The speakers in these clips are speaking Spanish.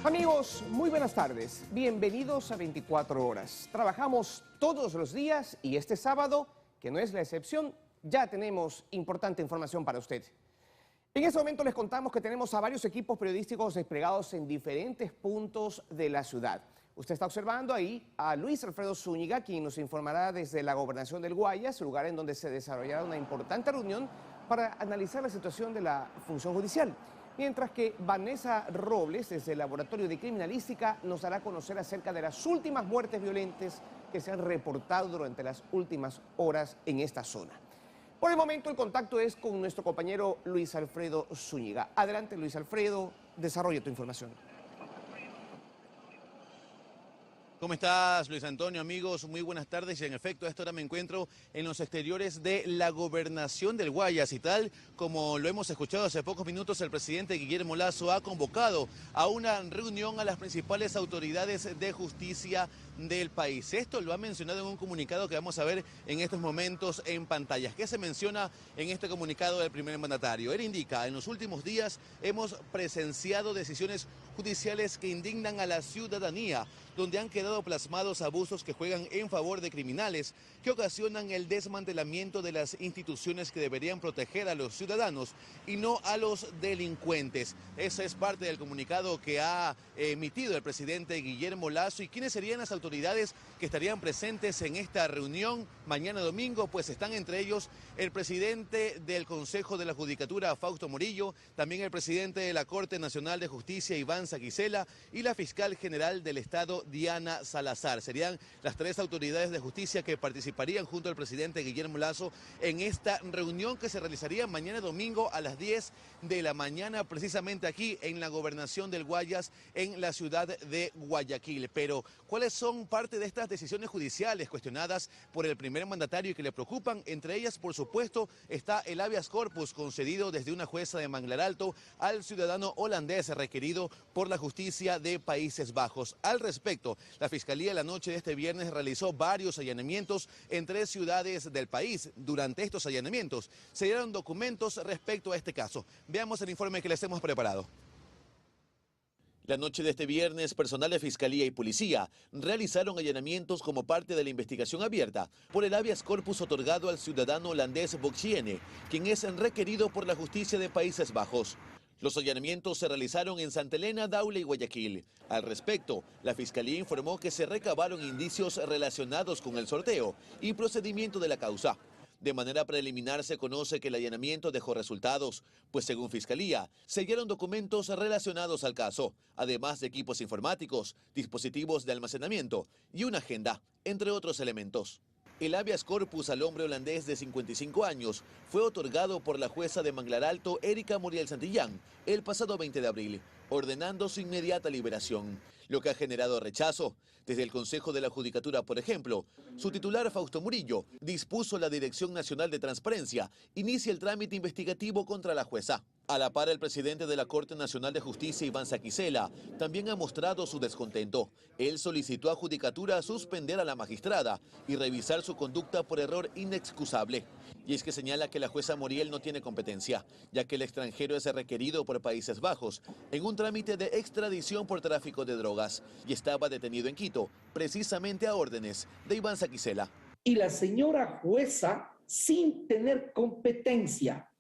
Amigos, muy buenas tardes. Bienvenidos a 24 horas. Trabajamos todos los días y este sábado, que no es la excepción, ya tenemos importante información para usted. En este momento les contamos que tenemos a varios equipos periodísticos desplegados en diferentes puntos de la ciudad. Usted está observando ahí a Luis Alfredo Zúñiga, quien nos informará desde la Gobernación del Guayas, lugar en donde se desarrollará una importante reunión para analizar la situación de la función judicial. Mientras que Vanessa Robles, desde el Laboratorio de Criminalística, nos dará a conocer acerca de las últimas muertes violentas que se han reportado durante las últimas horas en esta zona. Por el momento el contacto es con nuestro compañero Luis Alfredo Zúñiga. Adelante, Luis Alfredo, desarrolla tu información. ¿Cómo estás, Luis Antonio? Amigos, muy buenas tardes. Y en efecto, a esta hora me encuentro en los exteriores de la Gobernación del Guayas. Y tal como lo hemos escuchado hace pocos minutos, el presidente Guillermo Lasso ha convocado a una reunión a las principales autoridades de justicia del país. Esto lo ha mencionado en un comunicado que vamos a ver en estos momentos en pantallas. ¿Qué se menciona en este comunicado del primer mandatario? Él indica: en los últimos días hemos presenciado decisiones judiciales que indignan a la ciudadanía, donde han quedado plasmados abusos que juegan en favor de criminales, que ocasionan el desmantelamiento de las instituciones que deberían proteger a los ciudadanos y no a los delincuentes. Esa es parte del comunicado que ha emitido el presidente Guillermo Lasso. ¿Y quiénes serían las autoridades que estarían presentes en esta reunión mañana domingo? Pues están entre ellos el presidente del Consejo de la Judicatura, Fausto Murillo, también el presidente de la Corte Nacional de Justicia, Iván Saquicela, y la fiscal general del Estado, Diana Salazar. Serían las tres autoridades de justicia que participarían junto al presidente Guillermo Lasso en esta reunión que se realizaría mañana domingo a las 10 de la mañana, precisamente aquí en la Gobernación del Guayas, en la ciudad de Guayaquil. Pero, ¿cuáles son parte de estas decisiones judiciales cuestionadas por el primer mandatario y que le preocupan? Entre ellas, por supuesto, está el habeas corpus concedido desde una jueza de Manglar Alto al ciudadano holandés requerido por la justicia de Países Bajos. Al respecto, la Fiscalía la noche de este viernes realizó varios allanamientos en 3 ciudades del país. Durante estos allanamientos se dieron documentos respecto a este caso. Veamos el informe que les hemos preparado. La noche de este viernes, personal de Fiscalía y Policía realizaron allanamientos como parte de la investigación abierta por el habeas corpus otorgado al ciudadano holandés Bokshiene, quien es requerido por la justicia de Países Bajos. Los allanamientos se realizaron en Santa Elena, Daule y Guayaquil. Al respecto, la Fiscalía informó que se recabaron indicios relacionados con el sorteo y procedimiento de la causa. De manera preliminar se conoce que el allanamiento dejó resultados, pues según Fiscalía, se hallaron documentos relacionados al caso, además de equipos informáticos, dispositivos de almacenamiento y una agenda, entre otros elementos. El habeas corpus al hombre holandés de 55 años fue otorgado por la jueza de Manglar Alto, Erika Muriel Santillán, el pasado 20 de abril, ordenando su inmediata liberación, lo que ha generado rechazo. Desde el Consejo de la Judicatura, por ejemplo, su titular, Fausto Murillo, dispuso la Dirección Nacional de Transparencia inicie el trámite investigativo contra la jueza. A la par, el presidente de la Corte Nacional de Justicia, Iván Saquicela, también ha mostrado su descontento. Él solicitó a Judicatura suspender a la magistrada y revisar su conducta por error inexcusable. Y es que señala que la jueza Muriel no tiene competencia, ya que el extranjero es requerido por Países Bajos en un trámite de extradición por tráfico de drogas y estaba detenido en Quito, precisamente a órdenes de Iván Saquicela. Y la señora jueza, sin tener competencia,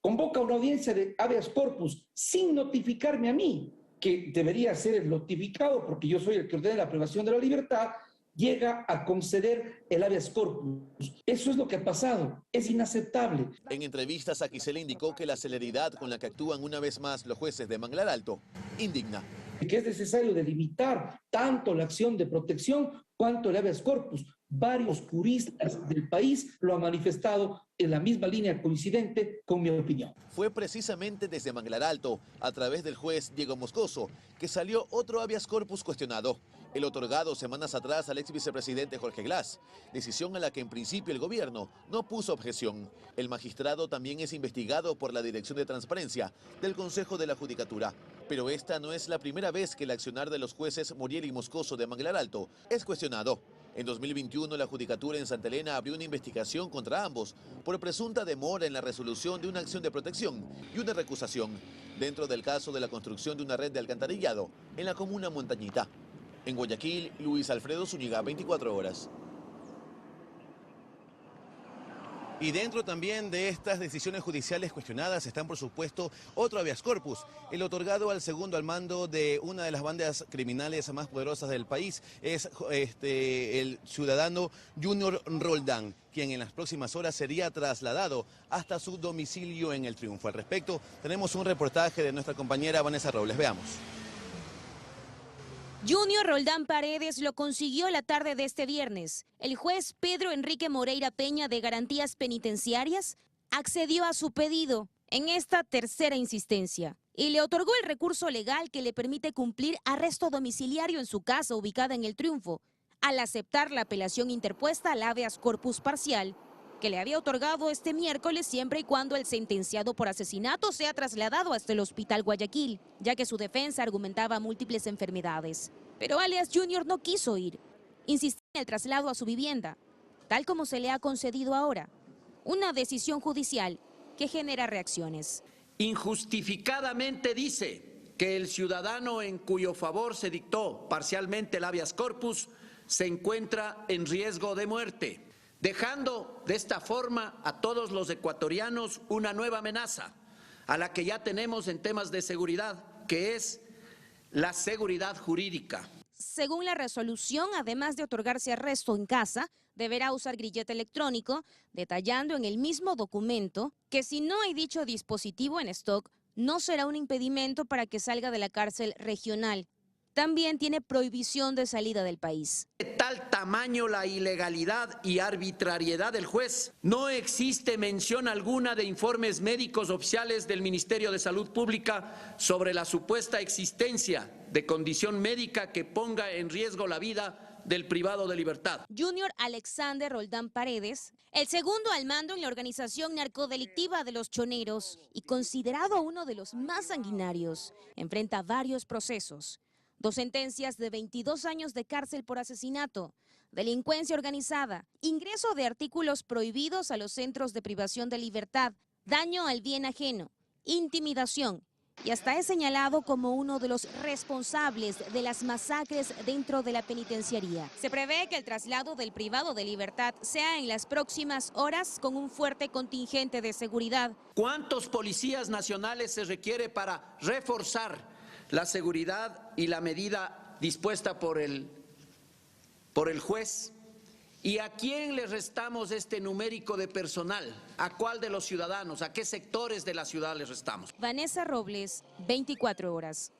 convoca una audiencia de habeas corpus sin notificarme a mí, que debería ser el notificado porque yo soy el que ordena la privación de la libertad, llega a conceder el habeas corpus. Eso es lo que ha pasado. Es inaceptable. En entrevistas, Saquicela indicó que la celeridad con la que actúan una vez más los jueces de Manglar Alto indigna. Que es necesario delimitar tanto la acción de protección cuanto el habeas corpus. Varios juristas del país lo han manifestado en la misma línea coincidente con mi opinión. Fue precisamente desde Manglar Alto, a través del juez Diego Moscoso, que salió otro habeas corpus cuestionado, el otorgado semanas atrás al ex vicepresidente Jorge Glass, decisión a la que en principio el gobierno no puso objeción. El magistrado también es investigado por la Dirección de Transparencia del Consejo de la Judicatura. Pero esta no es la primera vez que el accionar de los jueces Muriel y Moscoso de Manglar Alto es cuestionado. En 2021, la Judicatura en Santa Elena abrió una investigación contra ambos por presunta demora en la resolución de una acción de protección y una recusación dentro del caso de la construcción de una red de alcantarillado en la comuna Montañita. En Guayaquil, Luis Alfredo Zúñiga, 24 horas. Y dentro también de estas decisiones judiciales cuestionadas están, por supuesto, otro habeas corpus, el otorgado al segundo al mando de una de las bandas criminales más poderosas del país. Es el ciudadano Junior Roldán, quien en las próximas horas sería trasladado hasta su domicilio en El Triunfo. Al respecto, tenemos un reportaje de nuestra compañera Vanessa Robles. Veamos. Junior Roldán Paredes lo consiguió la tarde de este viernes. El juez Pedro Enrique Moreira Peña de Garantías Penitenciarias accedió a su pedido en esta tercera insistencia y le otorgó el recurso legal que le permite cumplir arresto domiciliario en su casa ubicada en El Triunfo, al aceptar la apelación interpuesta al habeas corpus parcial que le había otorgado este miércoles siempre y cuando el sentenciado por asesinato sea trasladado hasta el Hospital Guayaquil, ya que su defensa argumentaba múltiples enfermedades. Pero alias Junior no quiso ir. Insistió en el traslado a su vivienda, tal como se le ha concedido ahora. Una decisión judicial que genera reacciones. Injustificadamente dice que el ciudadano en cuyo favor se dictó parcialmente el habeas corpus se encuentra en riesgo de muerte, dejando de esta forma a todos los ecuatorianos una nueva amenaza a la que ya tenemos en temas de seguridad, que es la seguridad jurídica. Según la resolución, además de otorgarse arresto en casa, deberá usar grillete electrónico, detallando en el mismo documento que si no hay dicho dispositivo en stock, no será un impedimento para que salga de la cárcel regional. También tiene prohibición de salida del país. De tal tamaño la ilegalidad y arbitrariedad del juez, no existe mención alguna de informes médicos oficiales del Ministerio de Salud Pública sobre la supuesta existencia de condición médica que ponga en riesgo la vida del privado de libertad. Junior Alexander Roldán Paredes, el segundo al mando en la organización narcodelictiva de los Choneros y considerado uno de los más sanguinarios, enfrenta varios procesos. 2 sentencias de 22 años de cárcel por asesinato, delincuencia organizada, ingreso de artículos prohibidos a los centros de privación de libertad, daño al bien ajeno, intimidación y hasta es señalado como uno de los responsables de las masacres dentro de la penitenciaría. Se prevé que el traslado del privado de libertad sea en las próximas horas con un fuerte contingente de seguridad. ¿Cuántos policías nacionales se requiere para reforzar la seguridad y la medida dispuesta por el juez? ¿Y a quién le restamos este numérico de personal? ¿A cuál de los ciudadanos? ¿A qué sectores de la ciudad les restamos? Vanessa Robles, 24 horas.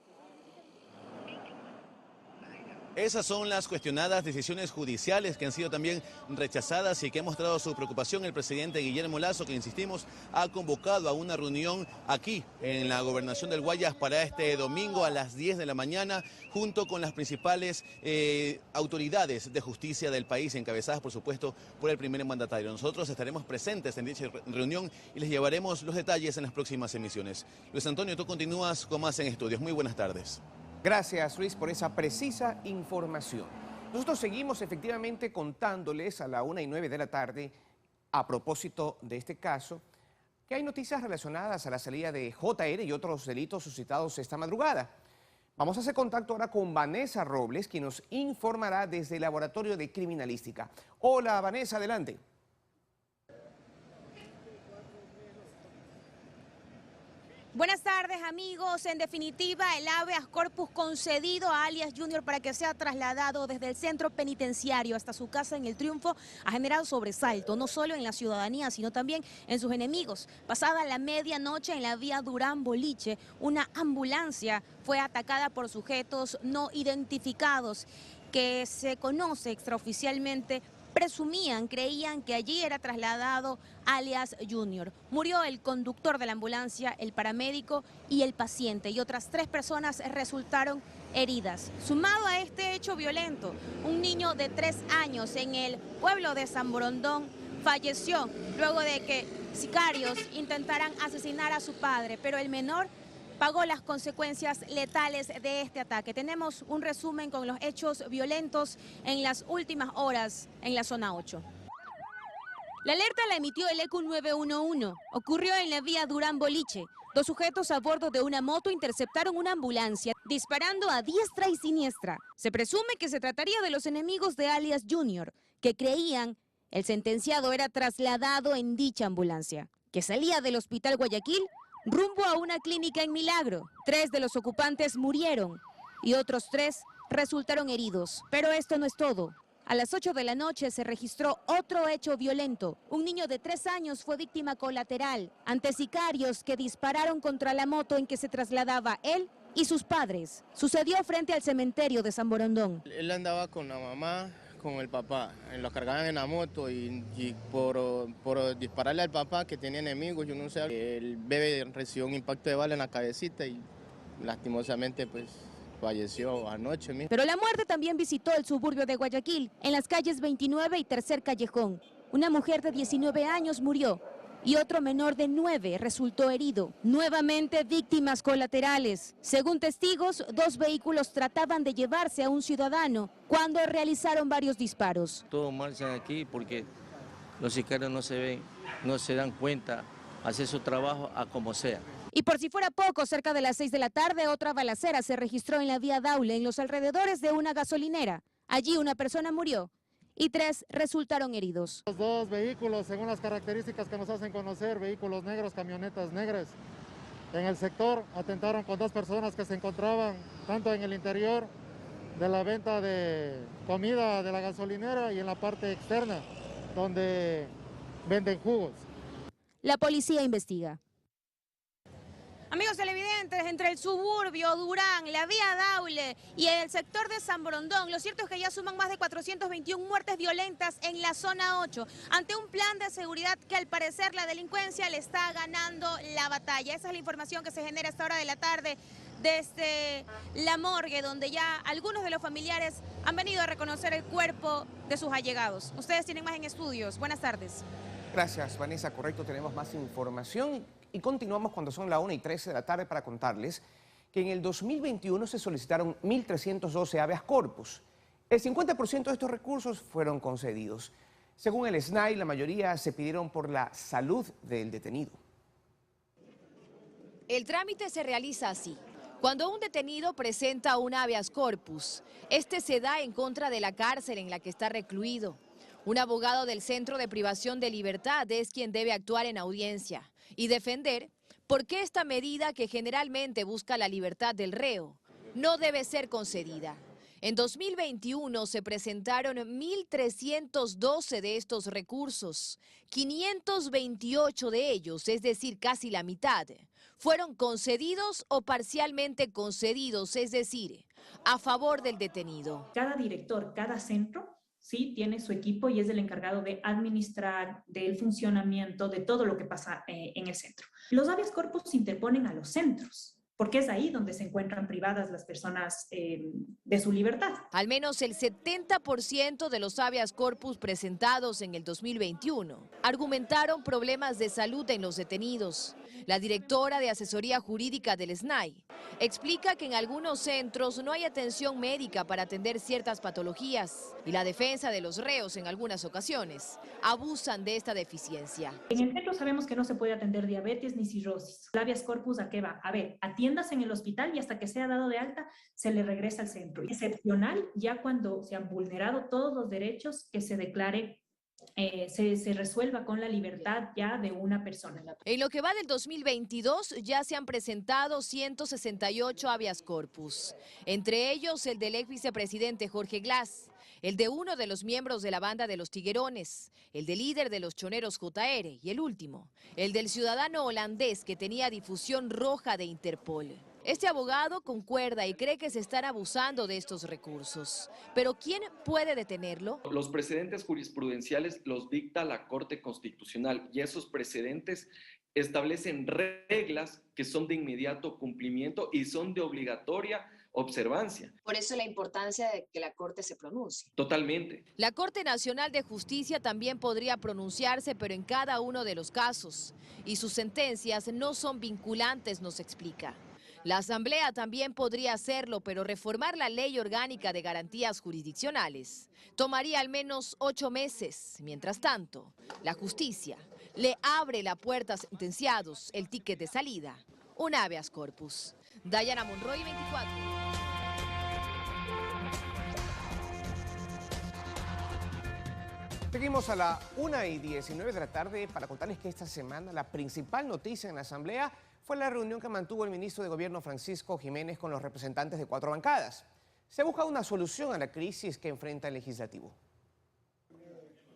Esas son las cuestionadas decisiones judiciales que han sido también rechazadas y que ha mostrado su preocupación el presidente Guillermo Lasso, que, insistimos, ha convocado a una reunión aquí en la Gobernación del Guayas para este domingo a las 10 de la mañana, junto con las principales autoridades de justicia del país, encabezadas, por supuesto, por el primer mandatario. Nosotros estaremos presentes en dicha reunión y les llevaremos los detalles en las próximas emisiones. Luis Antonio, tú continúas con más en Estudios. Muy buenas tardes. Gracias, Luis, por esa precisa información. Nosotros seguimos efectivamente contándoles a la 1:09 de la tarde, a propósito de este caso, que hay noticias relacionadas a la salida de JR y otros delitos suscitados esta madrugada. Vamos a hacer contacto ahora con Vanessa Robles, quien nos informará desde el Laboratorio de Criminalística. Hola, Vanessa, adelante. Buenas tardes, amigos. En definitiva, el habeas corpus concedido a alias Junior para que sea trasladado desde el centro penitenciario hasta su casa en El Triunfo ha generado sobresalto, no solo en la ciudadanía, sino también en sus enemigos. Pasada la medianoche en la vía Durán-Boliche, una ambulancia fue atacada por sujetos no identificados que se conoce extraoficialmente. Creían que allí era trasladado alias Junior. Murió el conductor de la ambulancia, el paramédico y el paciente, y otras 3 personas resultaron heridas. Sumado a este hecho violento, un niño de 3 años en el pueblo de San Borondón falleció luego de que sicarios intentaran asesinar a su padre, pero el menor pagó las consecuencias letales de este ataque. Tenemos un resumen con los hechos violentos en las últimas horas en la zona 8. La alerta la emitió el ECU 911. Ocurrió en la vía Durán-Boliche. Dos sujetos a bordo de una moto interceptaron una ambulancia, disparando a diestra y siniestra. Se presume que se trataría de los enemigos de alias Junior, que creían el sentenciado era trasladado en dicha ambulancia, que salía del Hospital Guayaquil rumbo a una clínica en Milagro. 3 de los ocupantes murieron y otros 3 resultaron heridos. Pero esto no es todo. A las 8 de la noche se registró otro hecho violento. Un niño de 3 años fue víctima colateral ante sicarios que dispararon contra la moto en que se trasladaba él y sus padres. Sucedió frente al cementerio de San Borondón. Él andaba con la mamá, con el papá, los cargaban en la moto y por dispararle al papá que tenía enemigos, yo no sé, el bebé recibió un impacto de bala en la cabecita y lastimosamente pues falleció anoche mismo. Pero la muerte también visitó el suburbio de Guayaquil, en las calles 29 y Tercer Callejón. Una mujer de 19 años murió y otro menor de 9 resultó herido. Nuevamente víctimas colaterales. Según testigos, 2 vehículos trataban de llevarse a un ciudadano cuando realizaron varios disparos. Todo marchan aquí porque los sicarios no se ven, no se dan cuenta, hacer su trabajo a como sea. Y por si fuera poco, cerca de las 6 de la tarde, otra balacera se registró en la vía Daule, en los alrededores de una gasolinera. Allí una persona murió y 3 resultaron heridos. Los 2 vehículos, según las características que nos hacen conocer, vehículos negros, camionetas negras, en el sector atentaron con 2 personas que se encontraban tanto en el interior de la venta de comida de la gasolinera y en la parte externa, donde venden jugos. La policía investiga. Amigos televidentes, entre el suburbio, Durán, la vía Daule y el sector de San Borondón, lo cierto es que ya suman más de 421 muertes violentas en la zona 8, ante un plan de seguridad que al parecer la delincuencia le está ganando la batalla. Esa es la información que se genera a esta hora de la tarde desde la morgue, donde ya algunos de los familiares han venido a reconocer el cuerpo de sus allegados. Ustedes tienen más en estudios. Buenas tardes. Gracias, Vanessa. Correcto, tenemos más información y continuamos cuando son las 1:13 de la tarde para contarles que en el 2021 se solicitaron 1.312 habeas corpus. El 50% de estos recursos fueron concedidos. Según el SNAI, la mayoría se pidieron por la salud del detenido. El trámite se realiza así. Cuando un detenido presenta un habeas corpus, este se da en contra de la cárcel en la que está recluido. Un abogado del Centro de Privación de Libertad es quien debe actuar en audiencia y defender por qué esta medida, que generalmente busca la libertad del reo, no debe ser concedida. En 2021 se presentaron 1.312 de estos recursos. 528 de ellos, es decir, casi la mitad, fueron concedidos o parcialmente concedidos, es decir, a favor del detenido. Cada director, cada centro, sí, tiene su equipo y es el encargado de administrar, del funcionamiento, de todo lo que pasa en el centro. Los habeas corpus se interponen a los centros, porque es ahí donde se encuentran privadas las personas de su libertad. Al menos el 70% de los habeas corpus presentados en el 2021 argumentaron problemas de salud en los detenidos. La directora de Asesoría Jurídica del SNAI explica que en algunos centros no hay atención médica para atender ciertas patologías y la defensa de los reos en algunas ocasiones abusan de esta deficiencia. En el centro sabemos que no se puede atender diabetes ni cirrosis. El habeas corpus, ¿a qué va? A ver, atiéndase en el hospital y hasta que sea dado de alta se le regresa al centro. Excepcional, ya cuando se han vulnerado todos los derechos, que se declare se resuelva con la libertad ya de una persona. En lo que va del 2022 ya se han presentado 168 habeas corpus, entre ellos el del ex vicepresidente Jorge Glass, el de uno de los miembros de la banda de los Tiguerones, el del líder de los choneros JR y el último, el del ciudadano holandés que tenía difusión roja de Interpol. Este abogado concuerda y cree que se están abusando de estos recursos. Pero ¿quién puede detenerlo? Los precedentes jurisprudenciales los dicta la Corte Constitucional y esos precedentes establecen reglas que son de inmediato cumplimiento y son de obligatoria observancia. Por eso la importancia de que la Corte se pronuncie. Totalmente. La Corte Nacional de Justicia también podría pronunciarse, pero en cada uno de los casos. Y sus sentencias no son vinculantes, nos explica. La Asamblea también podría hacerlo, pero reformar la Ley Orgánica de Garantías Jurisdiccionales tomaría al menos 8 meses. Mientras tanto, la justicia le abre la puerta a sentenciados, el ticket de salida, un habeas corpus. Dayana Monroy, 24. Seguimos a la 1:19 de la tarde para contarles que esta semana la principal noticia en la Asamblea fue la reunión que mantuvo el ministro de Gobierno Francisco Jiménez con los representantes de 4 bancadas. Se busca una solución a la crisis que enfrenta el legislativo.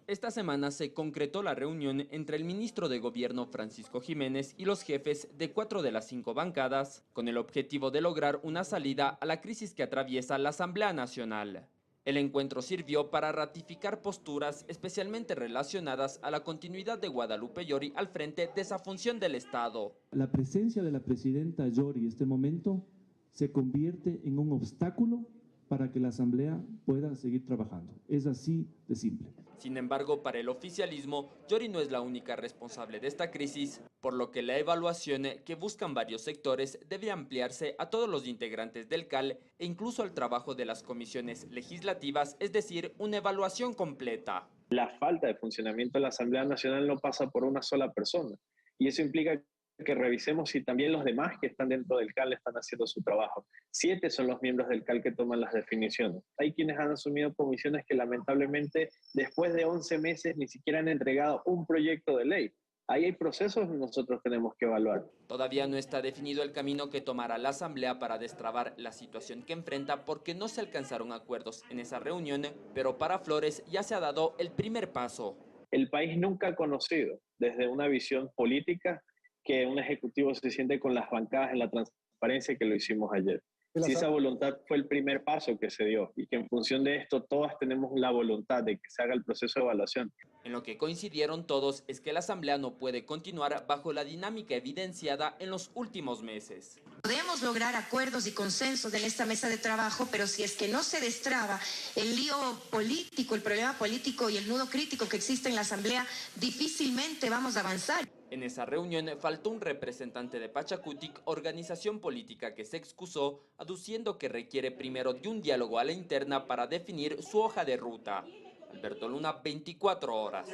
Esta semana se concretó la reunión entre el ministro de Gobierno Francisco Jiménez y los jefes de 4 de las 5 bancadas, con el objetivo de lograr una salida a la crisis que atraviesa la Asamblea Nacional. El encuentro sirvió para ratificar posturas especialmente relacionadas a la continuidad de Guadalupe Llori al frente de esa función del Estado. La presencia de la presidenta Llori en este momento se convierte en un obstáculo para que la Asamblea pueda seguir trabajando. Es así de simple. Sin embargo, para el oficialismo, Llori no es la única responsable de esta crisis, por lo que la evaluación que buscan varios sectores debe ampliarse a todos los integrantes del CAL e incluso al trabajo de las comisiones legislativas, es decir, una evaluación completa. La falta de funcionamiento de la Asamblea Nacional no pasa por una sola persona, y eso implica que revisemos si también los demás que están dentro del CAL están haciendo su trabajo. 7 son los miembros del CAL que toman las definiciones. Hay quienes han asumido comisiones que lamentablemente después de 11 meses ni siquiera han entregado un proyecto de ley. Ahí hay procesos que nosotros tenemos que evaluar. Todavía no está definido el camino que tomará la Asamblea para destrabar la situación que enfrenta porque no se alcanzaron acuerdos en esa reunión, pero para Flores ya se ha dado el primer paso. El país nunca ha conocido, desde una visión política, que un ejecutivo se siente con las bancadas en la transparencia que lo hicimos ayer. Si esa voluntad fue el primer paso que se dio y que en función de esto todas tenemos la voluntad de que se haga el proceso de evaluación. En lo que coincidieron todos es que la Asamblea no puede continuar bajo la dinámica evidenciada en los últimos meses. Podemos lograr acuerdos y consensos en esta mesa de trabajo, pero si es que no se destraba el lío político, el problema político y el nudo crítico que existe en la Asamblea, difícilmente vamos a avanzar. En esa reunión faltó un representante de Pachacutic, organización política que se excusó, aduciendo que requiere primero de un diálogo a la interna para definir su hoja de ruta. Alberto Luna, 24 horas.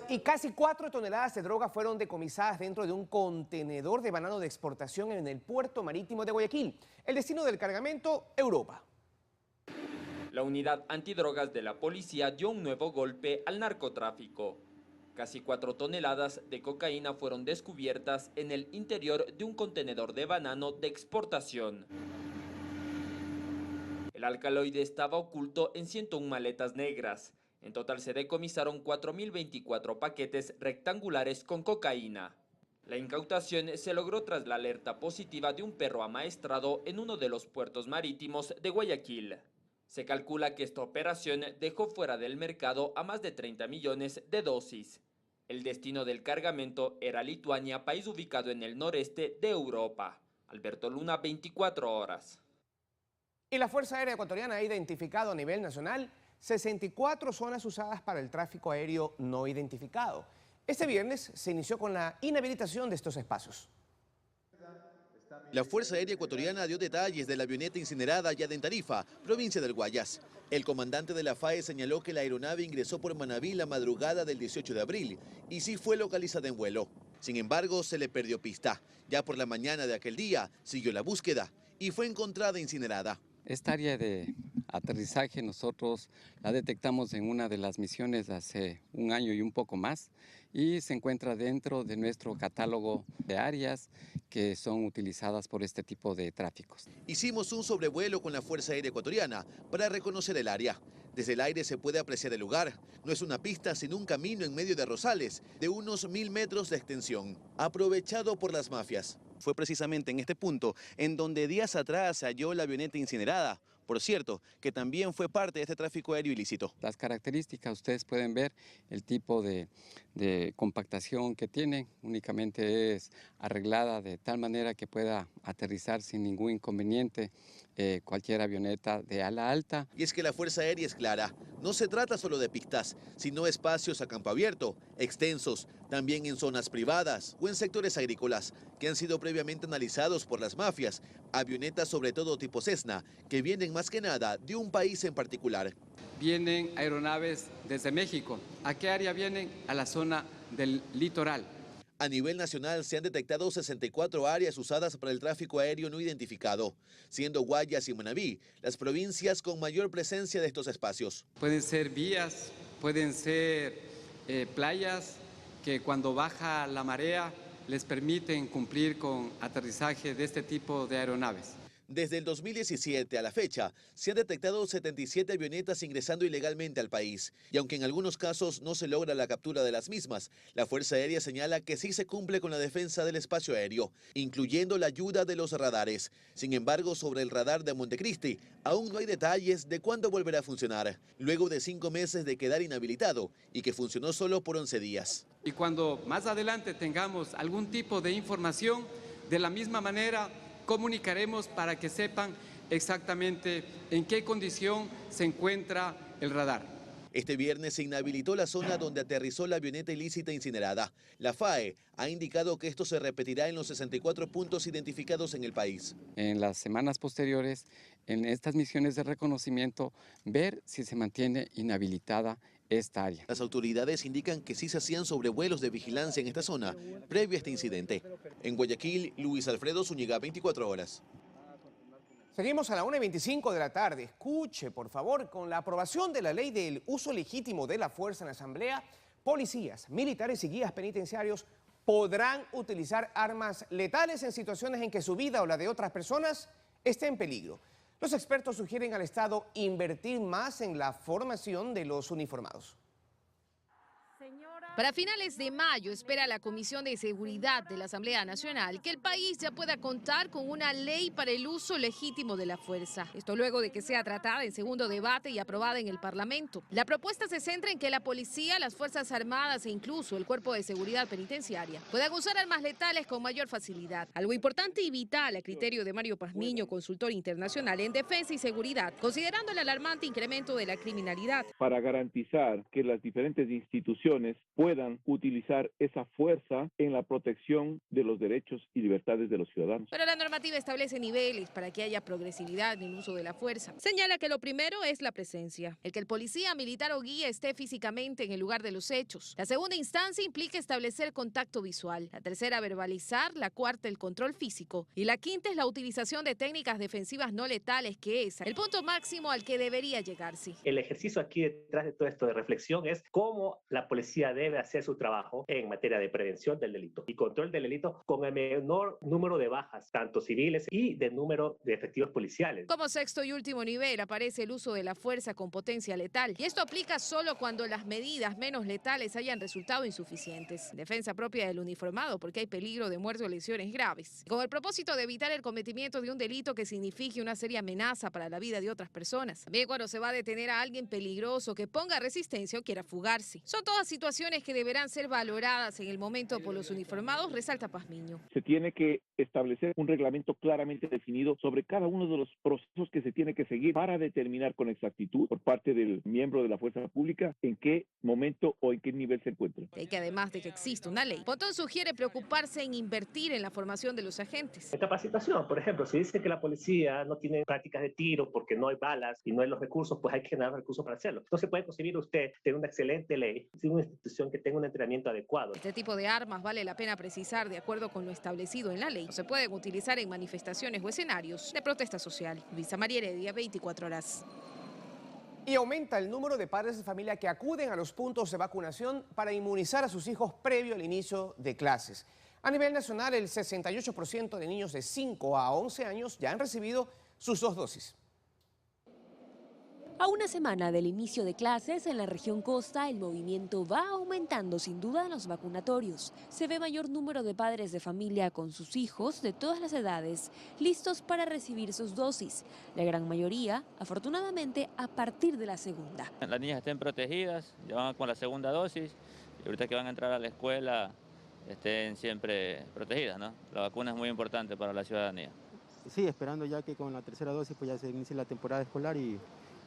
Y casi 4 toneladas de droga fueron decomisadas dentro de un contenedor de banano de exportación en el puerto marítimo de Guayaquil. El destino del cargamento, Europa. La unidad antidrogas de la policía dio un nuevo golpe al narcotráfico. Casi 4 toneladas de cocaína fueron descubiertas en el interior de un contenedor de banano de exportación. El alcaloide estaba oculto en 101 maletas negras. En total se decomisaron 4.024 paquetes rectangulares con cocaína. La incautación se logró tras la alerta positiva de un perro amaestrado en uno de los puertos marítimos de Guayaquil. Se calcula que esta operación dejó fuera del mercado a más de 30 millones de dosis. El destino del cargamento era Lituania, país ubicado en el noreste de Europa. Alberto Luna, 24 horas. Y la Fuerza Aérea Ecuatoriana ha identificado a nivel nacional 64 zonas usadas para el tráfico aéreo no identificado. Este viernes se inició con la inhabilitación de estos espacios. La Fuerza Aérea Ecuatoriana dio detalles de la avioneta incinerada allá en Tarifa, provincia del Guayas. El comandante de la FAE señaló que la aeronave ingresó por Manabí la madrugada del 18 de abril y sí fue localizada en vuelo. Sin embargo, se le perdió pista. Ya por la mañana de aquel día siguió la búsqueda y fue encontrada incinerada. Esta área de aterrizaje nosotros la detectamos en una de las misiones hace un año y un poco más y se encuentra dentro de nuestro catálogo de áreas que son utilizadas por este tipo de tráficos. Hicimos un sobrevuelo con la Fuerza Aérea Ecuatoriana para reconocer el área. Desde el aire se puede apreciar el lugar. No es una pista, sino un camino en medio de arrozales de unos 1000 metros de extensión, aprovechado por las mafias. Fue precisamente en este punto en donde días atrás se halló la avioneta incinerada. Por cierto, que también fue parte de este tráfico aéreo ilícito. Las características, ustedes pueden ver el tipo de compactación que tiene. Únicamente es arreglada de tal manera que pueda aterrizar sin ningún inconveniente cualquier avioneta de ala alta. Y es que la Fuerza Aérea es clara. No se trata solo de pistas, sino espacios a campo abierto, extensos, también en zonas privadas o en sectores agrícolas, que han sido previamente analizados por las mafias, avionetas sobre todo tipo Cessna, que vienen más que nada de un país en particular. Vienen aeronaves desde México. ¿A qué área vienen? A la zona del litoral. A nivel nacional se han detectado 64 áreas usadas para el tráfico aéreo no identificado, siendo Guayas y Manabí las provincias con mayor presencia de estos espacios. Pueden ser vías, pueden ser playas que cuando baja la marea les permiten cumplir con aterrizaje de este tipo de aeronaves. Desde el 2017 a la fecha, se han detectado 77 avionetas ingresando ilegalmente al país. Y aunque en algunos casos no se logra la captura de las mismas, la Fuerza Aérea señala que sí se cumple con la defensa del espacio aéreo, incluyendo la ayuda de los radares. Sin embargo, sobre el radar de Montecristi, aún no hay detalles de cuándo volverá a funcionar, luego de 5 meses de quedar inhabilitado y que funcionó solo por 11 días. Y cuando más adelante tengamos algún tipo de información, de la misma manera comunicaremos para que sepan exactamente en qué condición se encuentra el radar. Este viernes se inhabilitó la zona donde aterrizó la avioneta ilícita incinerada. La FAE ha indicado que esto se repetirá en los 64 puntos identificados en el país. En las semanas posteriores, en estas misiones de reconocimiento, ver si se mantiene inhabilitada esta área. Las autoridades indican que sí se hacían sobrevuelos de vigilancia en esta zona previo a este incidente. En Guayaquil, Luis Alfredo Zúñiga, 24 horas. Seguimos a la 1:25 de la tarde. Escuche, por favor, con la aprobación de la ley del uso legítimo de la fuerza en la Asamblea, policías, militares y guías penitenciarios podrán utilizar armas letales en situaciones en que su vida o la de otras personas esté en peligro. Los expertos sugieren al Estado invertir más en la formación de los uniformados. Para finales de mayo espera la Comisión de Seguridad de la Asamblea Nacional que el país ya pueda contar con una ley para el uso legítimo de la fuerza. Esto luego de que sea tratada en segundo debate y aprobada en el Parlamento. La propuesta se centra en que la policía, las Fuerzas Armadas e incluso el Cuerpo de Seguridad Penitenciaria puedan usar armas letales con mayor facilidad. Algo importante y vital a criterio de Mario Pazmiño, consultor internacional en defensa y seguridad, considerando el alarmante incremento de la criminalidad. Para garantizar que las diferentes instituciones puedan utilizar esa fuerza en la protección de los derechos y libertades de los ciudadanos. Pero la normativa establece niveles para que haya progresividad en el uso de la fuerza. Señala que lo primero es la presencia, el que el policía, militar o guía esté físicamente en el lugar de los hechos. La segunda instancia implica establecer contacto visual. La tercera, verbalizar. La cuarta, el control físico. Y la quinta es la utilización de técnicas defensivas no letales, que es el punto máximo al que debería llegarse. El ejercicio aquí detrás de todo esto de reflexión es cómo la policía debe hacer su trabajo en materia de prevención del delito y control del delito con el menor número de bajas, tanto civiles y de número de efectivos policiales. Como sexto y último nivel aparece el uso de la fuerza con potencia letal, y esto aplica solo cuando las medidas menos letales hayan resultado insuficientes. Defensa propia del uniformado, porque hay peligro de muerte o lesiones graves, con el propósito de evitar el cometimiento de un delito que signifique una seria amenaza para la vida de otras personas. También cuando se va a detener a alguien peligroso que ponga resistencia o quiera fugarse. Son todas situaciones que deberán ser valoradas en el momento por los uniformados, resalta Pazmiño. Se tiene que establecer un reglamento claramente definido sobre cada uno de los procesos que se tiene que seguir para determinar con exactitud por parte del miembro de la fuerza pública en qué momento o en qué nivel se encuentra. Y que además de que existe una ley, Pontón sugiere preocuparse en invertir en la formación de los agentes. En capacitación, por ejemplo, si dice que la policía no tiene prácticas de tiro porque no hay balas y no hay los recursos, pues hay que generar recursos para hacerlo. Entonces puede concebir usted tener una excelente ley, sin una institución que tenga un entrenamiento adecuado. Este tipo de armas, vale la pena precisar, de acuerdo con lo establecido en la ley, no se pueden utilizar en manifestaciones o escenarios de protesta social. Luisa María Heredia, 24 horas. Y aumenta el número de padres de familia que acuden a los puntos de vacunación para inmunizar a sus hijos previo al inicio de clases. A nivel nacional, el 68% de niños de 5 a 11 años ya han recibido sus 2 dosis. A una semana del inicio de clases en la región costa, el movimiento va aumentando sin duda en los vacunatorios. Se ve mayor número de padres de familia con sus hijos de todas las edades listos para recibir sus dosis. La gran mayoría, afortunadamente, a partir de la segunda. Las niñas estén protegidas, ya van con la segunda dosis y ahorita que van a entrar a la escuela estén siempre protegidas, ¿no? La vacuna es muy importante para la ciudadanía. Sí, esperando ya que con la tercera dosis pues ya se inicie la temporada escolar y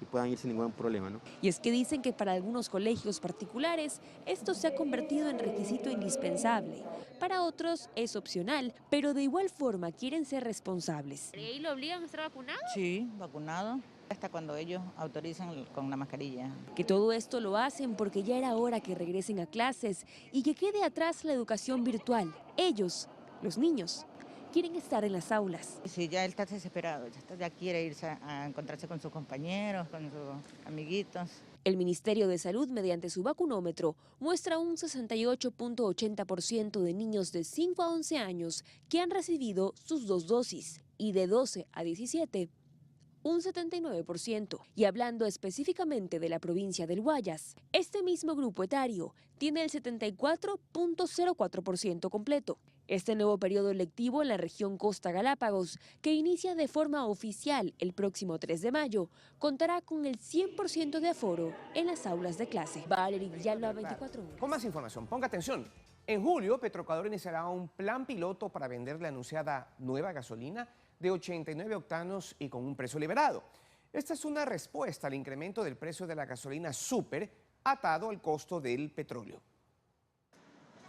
puedan ir sin ningún problema, ¿no? Y es que dicen que para algunos colegios particulares esto se ha convertido en requisito indispensable. Para otros es opcional, pero de igual forma quieren ser responsables. ¿Y lo obligan a estar vacunado? Sí, vacunado. Hasta cuando ellos autorizan con la mascarilla. Que todo esto lo hacen porque ya era hora que regresen a clases y que quede atrás la educación virtual. Ellos, los niños, quieren estar en las aulas. Sí, ya él está desesperado, ya quiere irse a encontrarse con sus compañeros, con sus amiguitos. El Ministerio de Salud, mediante su vacunómetro, muestra un 68.80% de niños de 5 a 11 años que han recibido sus 2 dosis y de 12 a 17, un 79%. Y hablando específicamente de la provincia del Guayas, este mismo grupo etario tiene el 74.04% completo. Este nuevo periodo lectivo en la región Costa Galápagos, que inicia de forma oficial el próximo 3 de mayo, contará con el 100% de aforo en las aulas de clase. Valerie Villalba, 24 horas. Con más información, ponga atención. En julio, Petroecuador iniciará un plan piloto para vender la anunciada nueva gasolina de 89 octanos y con un precio liberado. Esta es una respuesta al incremento del precio de la gasolina súper atado al costo del petróleo.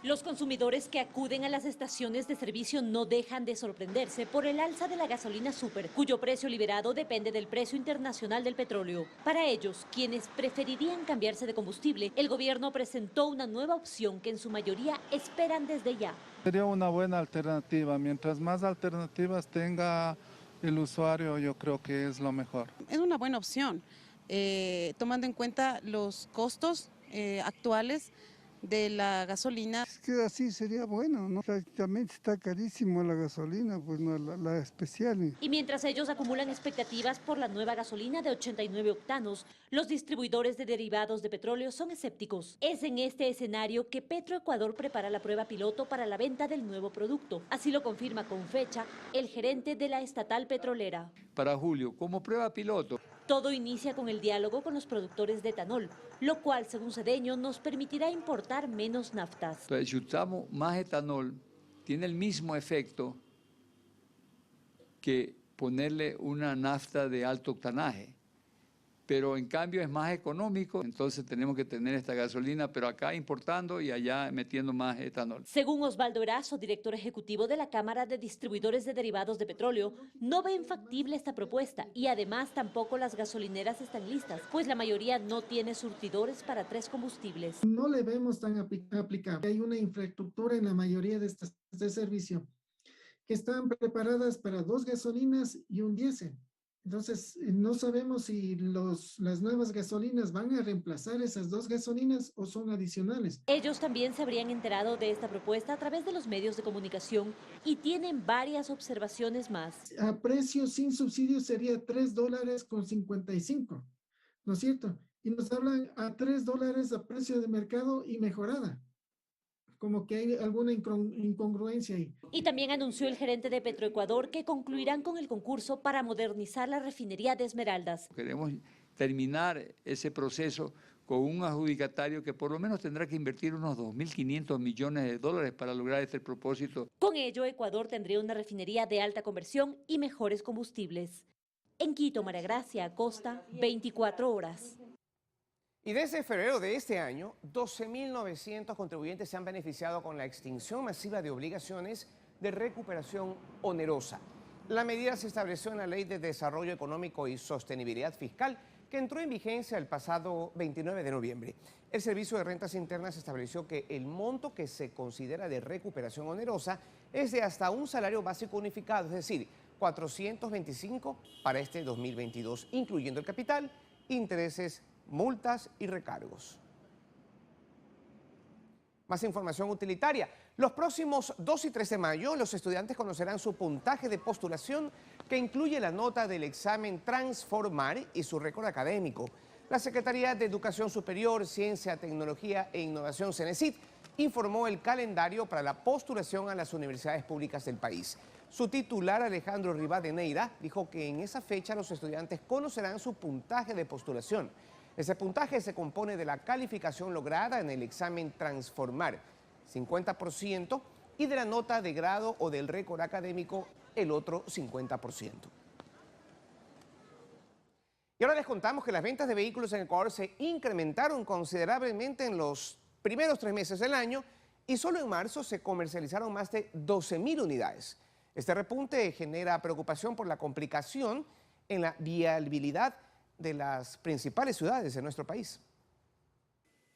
Los consumidores que acuden a las estaciones de servicio no dejan de sorprenderse por el alza de la gasolina súper, cuyo precio liberado depende del precio internacional del petróleo. Para ellos, quienes preferirían cambiarse de combustible, el gobierno presentó una nueva opción que en su mayoría esperan desde ya. Sería una buena alternativa. Mientras más alternativas tenga el usuario, yo creo que es lo mejor. Es una buena opción, tomando en cuenta los costos actuales de la gasolina. Es que así sería bueno, ¿no? Prácticamente está carísimo la gasolina, pues no la especial. Y mientras ellos acumulan expectativas por la nueva gasolina de 89 octanos, los distribuidores de derivados de petróleo son escépticos. Es en este escenario que Petroecuador prepara la prueba piloto para la venta del nuevo producto. Así lo confirma con fecha el gerente de la estatal petrolera. Para julio, como prueba piloto. Todo inicia con el diálogo con los productores de etanol, lo cual, según Cedeño, nos permitirá importar menos naftas. Entonces, si usamos más etanol, tiene el mismo efecto que ponerle una nafta de alto octanaje, pero en cambio es más económico, entonces tenemos que tener esta gasolina, pero acá importando y allá metiendo más etanol. Según Osvaldo Erazo, director ejecutivo de la Cámara de Distribuidores de Derivados de Petróleo, no ven factible esta propuesta y además tampoco las gasolineras están listas, pues la mayoría no tiene surtidores para 3 combustibles. No le vemos tan aplicable. Hay una infraestructura en la mayoría de estas de servicio que están preparadas para 2 gasolinas y un diésel. Entonces, no sabemos si las nuevas gasolinas van a reemplazar esas 2 gasolinas o son adicionales. Ellos también se habrían enterado de esta propuesta a través de los medios de comunicación y tienen varias observaciones más. A precio sin subsidio sería $3.55, ¿no es cierto? Y nos hablan a $3 a precio de mercado y mejorada. Como que hay alguna incongruencia ahí. Y también anunció el gerente de Petroecuador que concluirán con el concurso para modernizar la refinería de Esmeraldas. Queremos terminar ese proceso con un adjudicatario que por lo menos tendrá que invertir unos 2.500 millones de dólares para lograr este propósito. Con ello, Ecuador tendría una refinería de alta conversión y mejores combustibles. En Quito, María Gracia Acosta, 24 horas. Y desde febrero de este año, 12.900 contribuyentes se han beneficiado con la extinción masiva de obligaciones de recuperación onerosa. La medida se estableció en la Ley de Desarrollo Económico y Sostenibilidad Fiscal, que entró en vigencia el pasado 29 de noviembre. El Servicio de Rentas Internas estableció que el monto que se considera de recuperación onerosa es de hasta un salario básico unificado, es decir, 425 para este 2022, incluyendo el capital, intereses, multas y recargos. Más información utilitaria. Los próximos 2 y 3 de mayo, los estudiantes conocerán su puntaje de postulación que incluye la nota del examen Transformar y su récord académico. La Secretaría de Educación Superior, Ciencia, Tecnología e Innovación, CENESID, informó el calendario para la postulación a las universidades públicas del país. Su titular, Alejandro Rivadeneira, dijo que en esa fecha los estudiantes conocerán su puntaje de postulación. Ese puntaje se compone de la calificación lograda en el examen Transformar, 50%, y de la nota de grado o del récord académico, el otro 50%. Y ahora les contamos que las ventas de vehículos en Ecuador se incrementaron considerablemente en los primeros 3 meses del año y solo en marzo se comercializaron más de 12.000 unidades. Este repunte genera preocupación por la complicación en la viabilidad de las principales ciudades de nuestro país.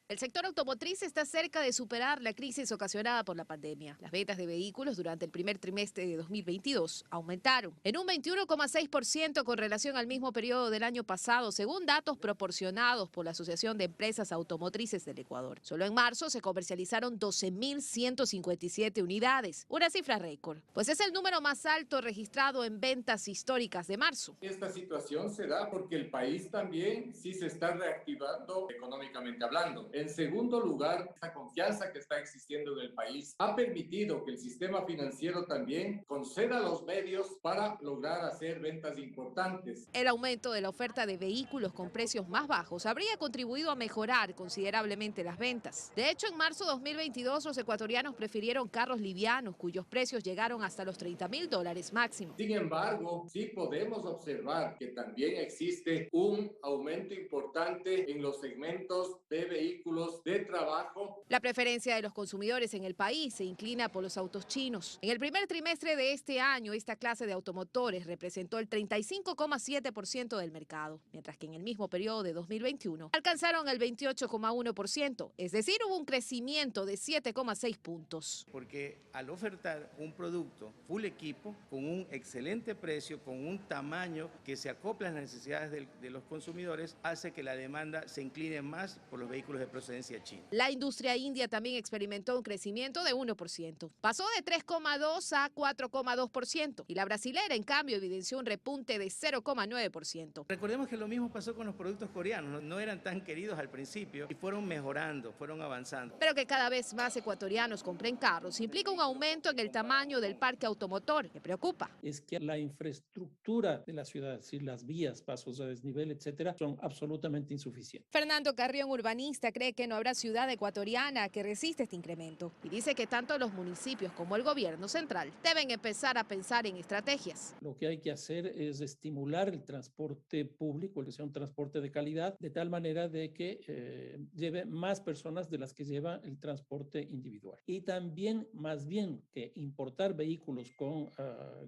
El sector automotriz está cerca de superar la crisis ocasionada por la pandemia. Las ventas de vehículos durante el primer trimestre de 2022 aumentaron en un 21,6% con relación al mismo periodo del año pasado, según datos proporcionados por la Asociación de Empresas Automotrices del Ecuador. Solo en marzo se comercializaron 12.157 unidades, una cifra récord, pues es el número más alto registrado en ventas históricas de marzo. Esta situación se da porque el país también sí se está reactivando económicamente hablando. En segundo lugar, esta confianza que está existiendo en el país ha permitido que el sistema financiero también conceda los medios para lograr hacer ventas importantes. El aumento de la oferta de vehículos con precios más bajos habría contribuido a mejorar considerablemente las ventas. De hecho, en marzo de 2022 los ecuatorianos prefirieron carros livianos cuyos precios llegaron hasta los $30.000 máximo. Sin embargo, sí podemos observar que también existe un aumento importante en los segmentos de vehículos de trabajo. La preferencia de los consumidores en el país se inclina por los autos chinos. En el primer trimestre de este año, esta clase de automotores representó el 35,7% del mercado, mientras que en el mismo periodo de 2021 alcanzaron el 28,1%, es decir, hubo un crecimiento de 7,6 puntos. Porque al ofertar un producto full equipo, con un excelente precio, con un tamaño que se acopla a las necesidades de los consumidores, hace que la demanda se incline más por los vehículos de procedencia china. La industria india también experimentó un crecimiento de 1%. Pasó de 3,2 a 4,2%. Y la brasilera, en cambio, evidenció un repunte de 0,9%. Recordemos que lo mismo pasó con los productos coreanos. No eran tan queridos al principio y fueron mejorando, fueron avanzando. Pero que cada vez más ecuatorianos compren carros implica un aumento en el tamaño del parque automotor, que preocupa. Es que la infraestructura de la ciudad, es decir, las vías, pasos a desnivel, etcétera, son absolutamente insuficientes. Fernando Carrión, urbanista, cree que no habrá ciudad ecuatoriana que resista este incremento y dice que tanto los municipios como el gobierno central deben empezar a pensar en estrategias. Lo que hay que hacer es estimular el transporte público, que sea un transporte de calidad, de tal manera de que lleve más personas de las que lleva el transporte individual. Y también, más bien que importar vehículos con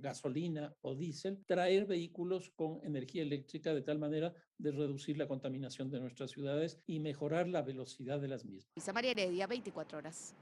gasolina o diésel, traer vehículos con energía eléctrica de tal manera de reducir la contaminación de nuestras ciudades y mejorar la velocidad de las mismas. Luisa María Heredia, 24 horas.